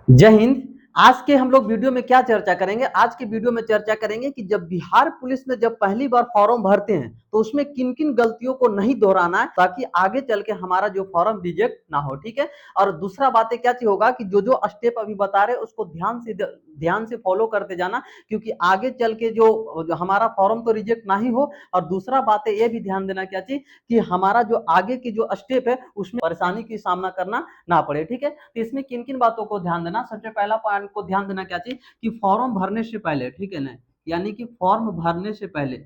जय हिंद। आज के हम लोग वीडियो में क्या चर्चा करेंगे? आज के वीडियो में चर्चा करेंगे कि जब बिहार पुलिस में जब पहली बार फॉर्म भरते हैं तो उसमें किन किन गलतियों को नहीं दोहराना है ताकि आगे चल के हमारा जो फॉर्म रिजेक्ट ना हो। ठीक है। और दूसरा बातें क्या चीज होगा कि जो जो स्टेप अभी बता रहे हैं उसको ध्यान से फॉलो करते जाना, क्योंकि आगे चल के जो हमारा फॉर्म तो रिजेक्ट ना ही हो। और दूसरा बातें ये भी ध्यान देना क्या चीज कि हमारा जो आगे की जो स्टेप है उसमें परेशानी की सामना करना ना पड़े। ठीक है। तो इसमें किन किन बातों को ध्यान देना, सबसे पहला पॉइंट को ध्यान देना क्या चाहिए कि फॉर्म भरने से पहले, ठीक है ना, यानी कि फॉर्म भरने से पहले,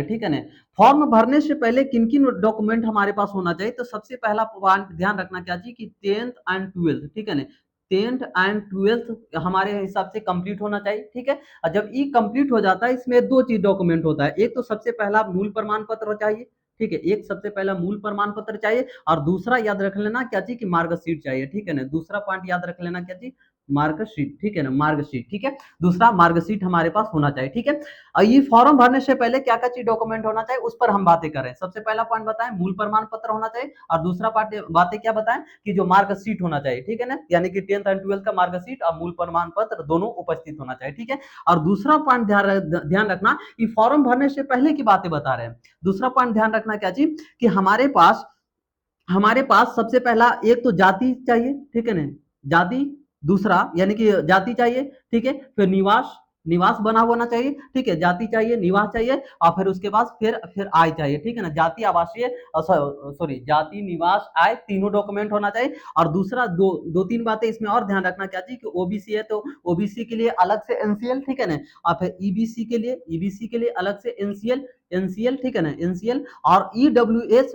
ठीक है ना, फॉर्म भरने से पहले किन किन डॉक्यूमेंट हमारे पास होना चाहिए। तो सबसे पहला पॉइंट ध्यान रखना क्या चाहिए कि 10th एंड 12th, ठीक है ना, 10th एंड 12th हमारे हिसाब से कंप्लीट होना चाहिए। ठीक है। और जब ये कंप्लीट हो जाता है इसमें दो चीज डॉक्यूमेंट होता है। एक तो सबसे पहला मूल प्रमाण पत्र चाहिए, ठीक है, एक सबसे पहला मूल प्रमाण पत्र चाहिए। और दूसरा याद रख लेना क्या चाहिए कि मार्कशीट चाहिए। ठीक है ना, दूसरा पॉइंट याद रख लेना क्या चाहिए, मार्कशीट। ठीक है ना, मार्कशीट। ठीक है, दूसरा मार्कशीट हमारे पास होना चाहिए। ठीक है। और ये फॉर्म भरने से पहले क्या क्या चीज डॉक्यूमेंट होना चाहिए उस पर हम बातें करें। सबसे पहला पॉइंट बताएं मूल प्रमाण पत्र होना चाहिए, और दूसरा बातें क्या बताएं कि जो मार्कशीट होना चाहिए। ठीक है ना, यानी कि 10th एंड 12th का मार्कशीट और मूल प्रमाण पत्र दोनों उपस्थित होना चाहिए। ठीक है। और दूसरा पॉइंट ध्यान रखना कि फॉर्म भरने से पहले की बातें बता रहे हैं। दूसरा पॉइंट ध्यान रखना क्या चीज कि हमारे पास सबसे पहला एक तो जाति चाहिए, ठीक है ना, जाति। दूसरा यानी कि जाति चाहिए, ठीक है, फिर निवास, निवास बना होना चाहिए, ठीक है, जाति चाहिए, निवास चाहिए, और फिर उसके बाद फिर आय चाहिए। ठीक है ना, जाति, आवासीय, सॉरी, जाति, निवास, आय, तीनों डॉक्यूमेंट होना चाहिए। और दूसरा दो दो तीन बातें इसमें और ध्यान रखना क्या चाहिए कि ओबीसी है तो ओबीसी के लिए अलग से एनसीएल, ठीक है ना, और फिर ईबीसी के लिए अलग से एनसीएल, ठीक है ना, एनसीएल। और ईडब्ल्यूएस,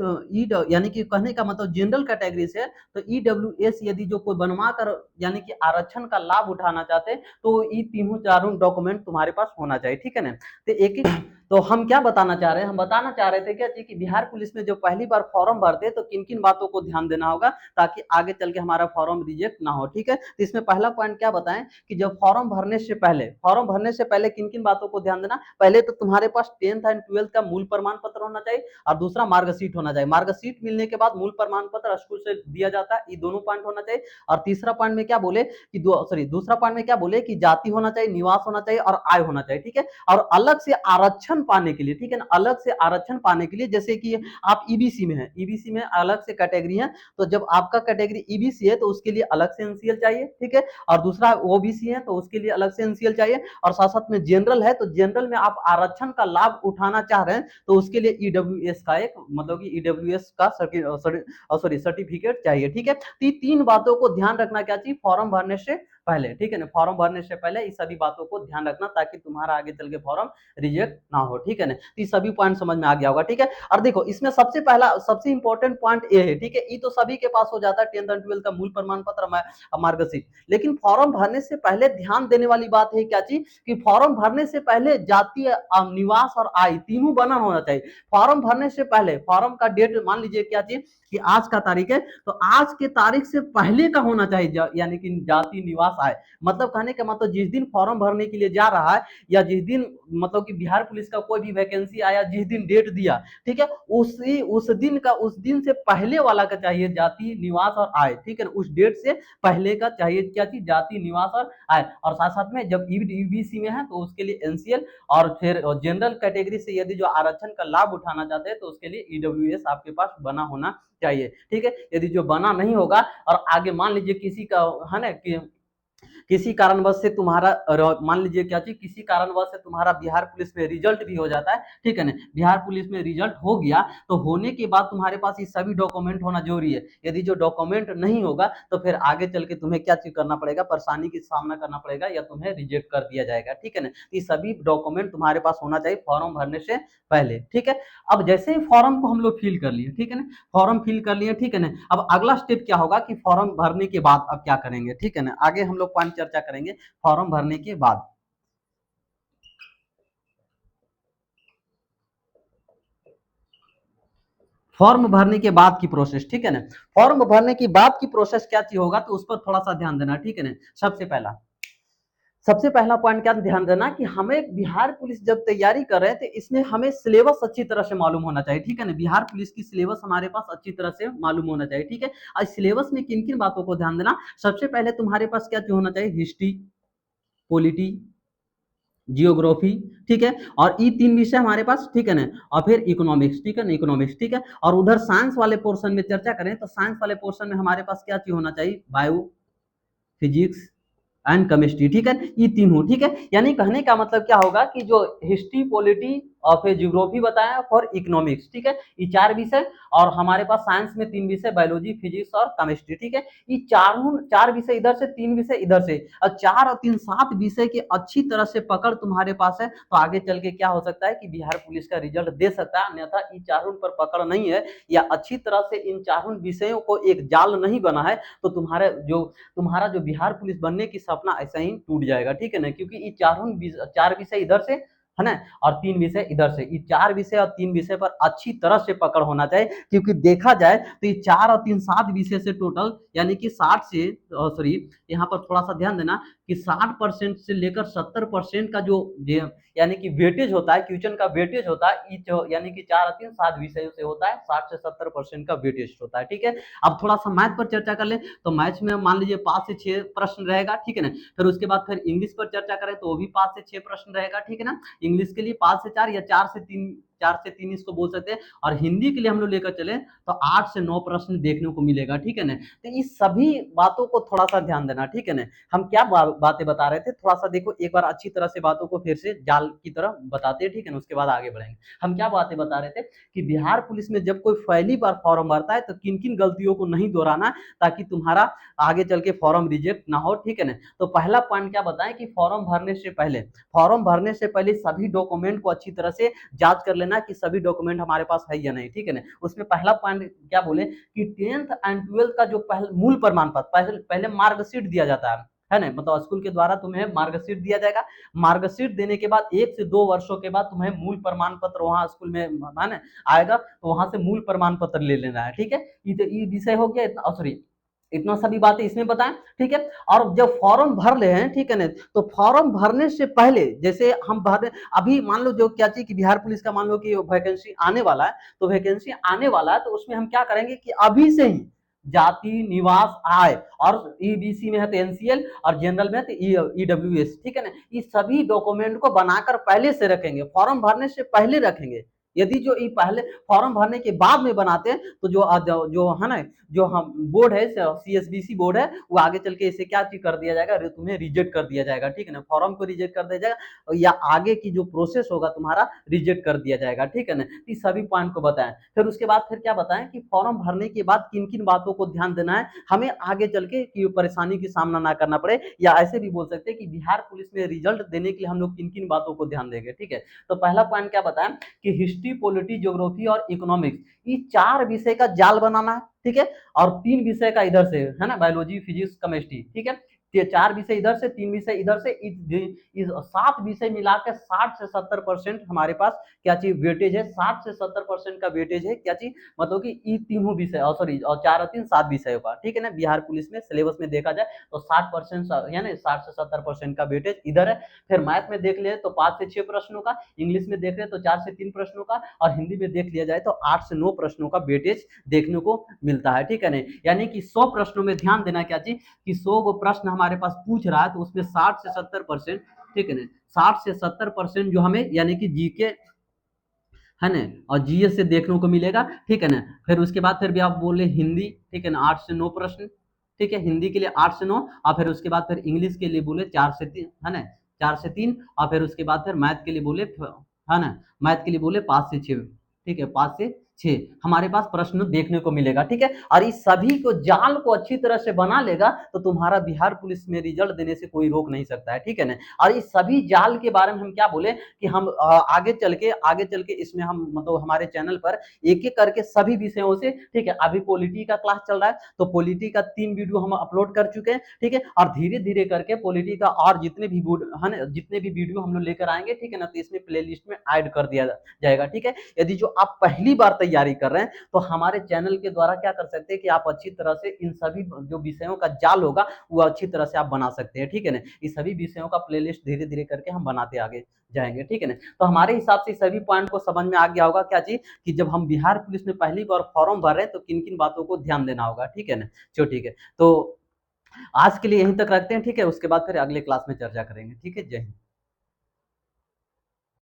यानी कि कहने का मतलब जनरल कैटेगरी से, तो ईडब्ल्यूएस यदि जो कोई बनवा कर यानी कि आरक्षण का लाभ उठाना चाहते हैं तो ये तीनों चारों डॉक्यूमेंट तुम्हारे पास होना चाहिए। ठीक है ना। तो एक एक तो हम क्या बताना चाह रहे हैं, हम बताना चाह रहे थे क्या कि बिहार पुलिस में जो पहली बार फॉर्म भरते हैं तो किन किन बातों को ध्यान देना होगा ताकि आगे चल के हमारा फॉर्म रिजेक्ट ना हो। ठीक है। तो इसमें पहला पॉइंट क्या बताएं कि जब फॉर्म भरने से पहले किन किन बातों को ध्यान देना। पहले तो तुम्हारे पास 10th एंड 12th का मूल प्रमाण पत्र होना चाहिए, और दूसरा मार्कशीट होना चाहिए। मार्कशीट मिलने के बाद मूल प्रमाण पत्र स्कूल से दिया जाता है, ये दोनों पॉइंट होना चाहिए। और तीसरा पॉइंट में क्या बोले कि दूसरा पॉइंट में क्या बोले कि जाति होना चाहिए, निवास होना चाहिए और आय होना चाहिए। ठीक है। और अलग से आरक्षण पाने के लिए, ठीक है ना, अलग से आरक्षण पाने के लिए, जैसे कि आप ईबीसी में है, ईबीसी में अलग से कैटेगरी है, तो जब आपका कैटेगरी ईबीसी है तो उसके लिए अलग से एनसीएल चाहिए। ठीक है। और दूसरा ओबीसी है तो उसके लिए अलग से एनसीएल चाहिए। और साथ साथ में जनरल है तो जनरल में आप आरक्षण का लाभ उठाना चाह रहे हैं तो उसके लिए ईडब्ल्यूएस का एक मतलब कि ईडब्ल्यूएस का सर्टिफिकेट चाहिए। ठीक है। तो तीन बातों को ध्यान रखना क्या चाहिए फॉर्म भरने से पहले। ठीक है ना, फॉर्म भरने से पहले इस सभी बातों को ध्यान रखना ताकि तुम्हारा आगे चल के फॉर्म रिजेक्ट ना हो। ठीक है ना, तो ये सभी पॉइंट समझ में आ गया होगा। ठीक है। और देखो इसमें सबसे इंपॉर्टेंट पॉइंट ये है, ठीक है, ये तो सभी के पास हो जाता है 10th एंड 12th का मूल प्रमाण पत्र, मार्कशीट। लेकिन फॉर्म भरने से पहले ध्यान देने वाली बात है क्या चीज कि फॉर्म भरने से पहले जाति, निवास और आय तीनों बना होना चाहिए। फॉर्म भरने से पहले फॉर्म का डेट मान लीजिए क्या चीज कि आज का तारीख है तो आज के तारीख से पहले का होना चाहिए, यानी कि जाति, निवास, आय। मतलब कहने का मतलब जिस दिन फॉर्म भरने के लिए जा रहा है या जिस दिन मतलब कि बिहार पुलिस का कोई भी वैकेंसी आया, जिस दिन डेट दिया, ठीक है, उस दिन से पहले वाला का चाहिए जाति, निवास और आय। ठीक है, उस डेट से पहले का चाहिए क्या चीज, जाति, निवास और आय। और साथ साथ में जब ईबीसी में है तो उसके लिए एनसीएल, और फिर जनरल कैटेगरी से यदि जो आरक्षण का लाभ उठाना चाहते हैं तो उसके लिए ईडब्ल्यूएस आपके पास बना होना चाहिए। ठीक है। यदि जो बना नहीं होगा और आगे मान लीजिए किसी का है ना कि किसी कारणवश से तुम्हारा मान लीजिए क्या चीज किसी कारणवश से तुम्हारा बिहार पुलिस में रिजल्ट भी हो जाता है, ठीक है ना, बिहार पुलिस में रिजल्ट हो गया तो होने के बाद तुम्हारे पास ये सभी डॉक्यूमेंट होना जरूरी है। यदि जो डॉक्यूमेंट नहीं होगा तो फिर आगे चल के तुम्हें क्या चीज करना पड़ेगा, परेशानी की सामना करना पड़ेगा या तुम्हें रिजेक्ट कर दिया जाएगा। ठीक है ना, ये सभी डॉक्यूमेंट तुम्हारे पास होना चाहिए फॉर्म भरने से पहले। ठीक है। अब जैसे ही फॉर्म को हम लोग फिल कर लिए, ठीक है ना, फॉर्म फिल कर लिए, ठीक है ना, अब अगला स्टेप क्या होगा कि फॉर्म भरने के बाद अब क्या करेंगे। ठीक है ना, आगे हम लोग पॉइंट चर्चा करेंगे फॉर्म भरने के बाद। फॉर्म भरने के बाद की प्रोसेस, ठीक है ना, फॉर्म भरने के बाद की प्रोसेस क्या चीज होगा तो उस पर थोड़ा सा ध्यान देना। ठीक है ना, सबसे पहला पॉइंट क्या ध्यान देना कि हमें बिहार पुलिस जब तैयारी कर रहे हैं तो इसमें हमें सिलेबस अच्छी तरह से मालूम होना चाहिए, ठीक है ना। बिहार पुलिस की सिलेबस हमारे पास अच्छी तरह से मालूम होना चाहिए, ठीक है। आज सिलेबस में किन किन बातों को ध्यान देना, सबसे पहले तुम्हारे पास क्या होना चाहिए, हिस्ट्री, पॉलिटी, जियोग्राफी, ठीक है। और ये तीन विषय हमारे पास, ठीक है ना। और फिर इकोनॉमिक्स, ठीक है ना, इकोनॉमिक्स, ठीक है। और उधर साइंस वाले पोर्शन में चर्चा करें तो साइंस वाले पोर्शन में हमारे पास क्या चीज होना चाहिए, बायो, फिजिक्स एंड केमिस्ट्री, ठीक है। ये तीन हो, ठीक है। यानी कहने का मतलब क्या होगा कि जो हिस्ट्री, पॉलिटी और फिर ज्योग्राफी बताया और इकोनॉमिक्स, ठीक है, ये चार विषय। और हमारे पास साइंस में तीन विषय, बायोलॉजी, फिजिक्स और केमिस्ट्री, ठीक है। ये चार विषय इधर से, तीन विषय इधर से, और 4 और 3 7 विषय की अच्छी तरह से पकड़ तुम्हारे पास है तो आगे चल के क्या हो सकता है कि बिहार पुलिस का रिजल्ट दे सकता है। अन्यथा इन चारों पर पकड़ नहीं है या अच्छी तरह से इन चारों विषयों को एक जाल नहीं बना है तो तुम्हारा जो बिहार पुलिस बनने की सपना ऐसा ही टूट जाएगा, ठीक है ना। क्योंकि ये चार विषय इधर से है ना और तीन विषय इधर से, ये चार विषय और तीन विषय पर अच्छी तरह से पकड़ होना चाहिए। क्योंकि देखा जाए तो ये 4 और 3 7 विषय से टोटल यानी कि 60 से सॉरी यहाँ पर थोड़ा सा ध्यान देना कि 60% से लेकर 70% का जो यानी कि वेटेज होता है, क्वेश्चन का वेटेज होता है, यानी कि 4 और 3 7 विषयों से होता है, 60 से 70% का वेटेज होता है, ठीक है। अब थोड़ा सा मैथ पर चर्चा कर ले तो मैथ्स में मान लीजिए 5 से 6 प्रश्न रहेगा, ठीक है ना। फिर उसके बाद फिर इंग्लिश पर चर्चा करें तो वो भी 5 से 6 प्रश्न रहेगा, ठीक है ना। इंग्लिश के लिए 5 से 4 या 4 से 3 इसको बोल सकते हैं। और हिंदी के लिए हम लोग लेकर चले तो 8 से 9 प्रश्न देखने को मिलेगा, ठीक है ना। तो इस सभी बातों को थोड़ा सा ध्यान देना, ठीक है ना। हम क्या बातें बता रहे थे, थोड़ा सा देखो एक बार अच्छी तरह से बातों को फिर से जाल की तरह बताते हैं, ठीक है ना। उसके बाद आगे बढ़ेंगे। हम क्या बातें बता रहे थे कि बिहार पुलिस में जब कोई पहली बार फॉर्म भरता है तो किन किन गलतियों को नहीं दोहराना ताकि तुम्हारा आगे चल के फॉर्म रिजेक्ट ना हो, ठीक है ना। तो पहला पॉइंट क्या बताएं कि फॉर्म भरने से पहले सभी डॉक्यूमेंट को अच्छी तरह से जांच कर लेना कि सभी डॉक्यूमेंट हमारे पास है या नहीं, ठीक है ना। उसमें पहला पॉइंट क्या बोले कि 10th एंड 12th का जो मूल प्रमाण पत्र, पहले मार्कशीट दिया जाता है ना। मतलब स्कूल के द्वारा तुम्हें मार्कशीट दिया जाएगा। मार्कशीट देने के बाद 1 से 2 वर्षों के बाद तुम्हें मूल प्रमाण पत्र वहां स्कूल में है ना आएगा, तो वहां से मूल प्रमाण पत्र ले लेना है, ठीक है। ये विषय हो गया, सॉरी इतना सभी बातें इसमें बताएं, ठीक है। और जब फॉर्म भर ले हैं, ठीक है ना, तो फॉर्म भरने से पहले जैसे हम भर अभी मान लो जो क्या चाहिए कि बिहार पुलिस का मान लो कि वैकेंसी आने वाला है, तो वैकेंसी आने वाला है तो उसमें हम क्या करेंगे कि अभी से ही जाति, निवास, आय और ईबीसी में है तो एनसीएल और जनरल में है तो ईडब्ल्यूएस, ठीक है ना। ये सभी डॉक्यूमेंट को बनाकर पहले से रखेंगे, फॉर्म भरने से पहले रखेंगे। यदि जो ये पहले फॉर्म भरने के बाद में बनाते हैं तो जो है ना जो हम बोर्ड है सीएसबीसी बोर्ड है वो आगे चल के इसे क्या कर दिया जाएगा, तुम्हें रिजेक्ट कर दिया जाएगा, ठीक है ना। फॉर्म को रिजेक्ट कर दिया जाएगा या आगे की जो प्रोसेस होगा तुम्हारा रिजेक्ट कर दिया जाएगा, ठीक है ना। इस सभी पॉइंट को बताएं। फिर उसके बाद फिर क्या बताएं कि फॉर्म भरने के बाद किन किन बातों को ध्यान देना है हमें आगे चल के कि परेशानी की सामना ना करना पड़े, या ऐसे भी बोल सकते हैं कि बिहार पुलिस में रिजल्ट देने के लिए हम लोग किन किन बातों को ध्यान देंगे, ठीक है। तो पहला पॉइंट क्या बताएं कि हिस्ट्री, पॉलिटी, ज्योग्राफी और इकोनॉमिक्स ये चार विषय का जाल बनाना है, ठीक है। और तीन विषय का इधर से है ना, बायोलॉजी, फिजिक्स, केमिस्ट्री, ठीक है। ये चार विषय इधर से, तीन विषय इधर से, इस 7 विषय मिलाकर 60 से 70% हमारे पास क्या चीज वेटेज है, 60 से 70% का वेटेज है क्या चीज, मतलब कि ये तीनों विषय और सॉरी और 4 और 3 7 विषयों का, ठीक है ना। बिहार पुलिस में सिलेबस में देखा जाए तो 60% यानी 60 से 70% का वेटेज इधर है। फिर मैथ में देख ले तो 5 से 6 प्रश्नों का, इंग्लिश में देख ले तो 4 से 3 प्रश्नों का, और हिंदी में देख लिया जाए तो 8 से 9 प्रश्नों का वेटेज देखने को मिलता है, ठीक है ना। यानी कि 100 प्रश्नों में ध्यान देना क्या चीज कि 100 को प्रश्न हमारे पास पूछ रहा है तो उसमें 60 से 70%, ठीक है ना, 60 से 70% जो हमें यानी कि जीके है ना और जीएस से देखने को मिलेगा, ठीक है ना। फिर उसके बाद फिर भी आप बोले हिंदी, ठीक है ना, 8 से 9 प्रश्न, ठीक है, हिंदी के लिए 8 से 9, और फिर उसके बाद फिर इंग्लिश के लिए बोले 4 से 3 है ना, 4 से 3, और फिर उसके बाद फिर मैथ के लिए बोले है ना, मैथ के लिए बोले 5 से 6, ठीक है, 5 से 6 हमारे पास प्रश्न देखने को मिलेगा, ठीक है। और इस सभी को जाल को अच्छी तरह से बना लेगा तो तुम्हारा बिहार पुलिस में रिजल्ट देने से कोई रोक नहीं सकता है, ठीक है ना। और इस सभी जाल के बारे में हम क्या बोले कि हम आगे चल के इसमें हम मतलब हमारे चैनल पर एक एक करके सभी विषयों से, ठीक है, अभी पॉलिटी का क्लास चल रहा है तो पॉलिटी का 3 वीडियो हम अपलोड कर चुके हैं, ठीक है। और धीरे धीरे करके पॉलिटी का और जितने भी है ना जितने भी वीडियो हम लोग लेकर आएंगे, ठीक है ना, तो इसमें प्ले लिस्ट में ऐड कर दिया जाएगा, ठीक है। यदि जो आप पहली बार तैयारी कर रहे हैं, तो हमारे चैनल के द्वारा क्या कर सकते हैं कि आप अच्छी तरह से इन सभी जो विषयों का जाल होगा वो अच्छी तरह से आप बना सकते हैं, ठीक है ना। इस सभी विषयों का प्लेलिस्ट धीरे-धीरे करके हम बनाते आगे जाएँगे, ठीक है ना। तो हमारे हिसाब से सभी पॉइंट को समझ में आ गया होगा क्या चीज़, कि जब हम बिहार पुलिस में पहली बार फॉर्म भर रहे हैं तो किन-किन बातों को ध्यान देना होगा, ठीक है ना। चलो ठीक है। तो आज के लिए यहीं तक रखते हैं, ठीक है? उसके बाद फिर अगले क्लास में चर्चा करेंगे, ठीक है? जय हिंद।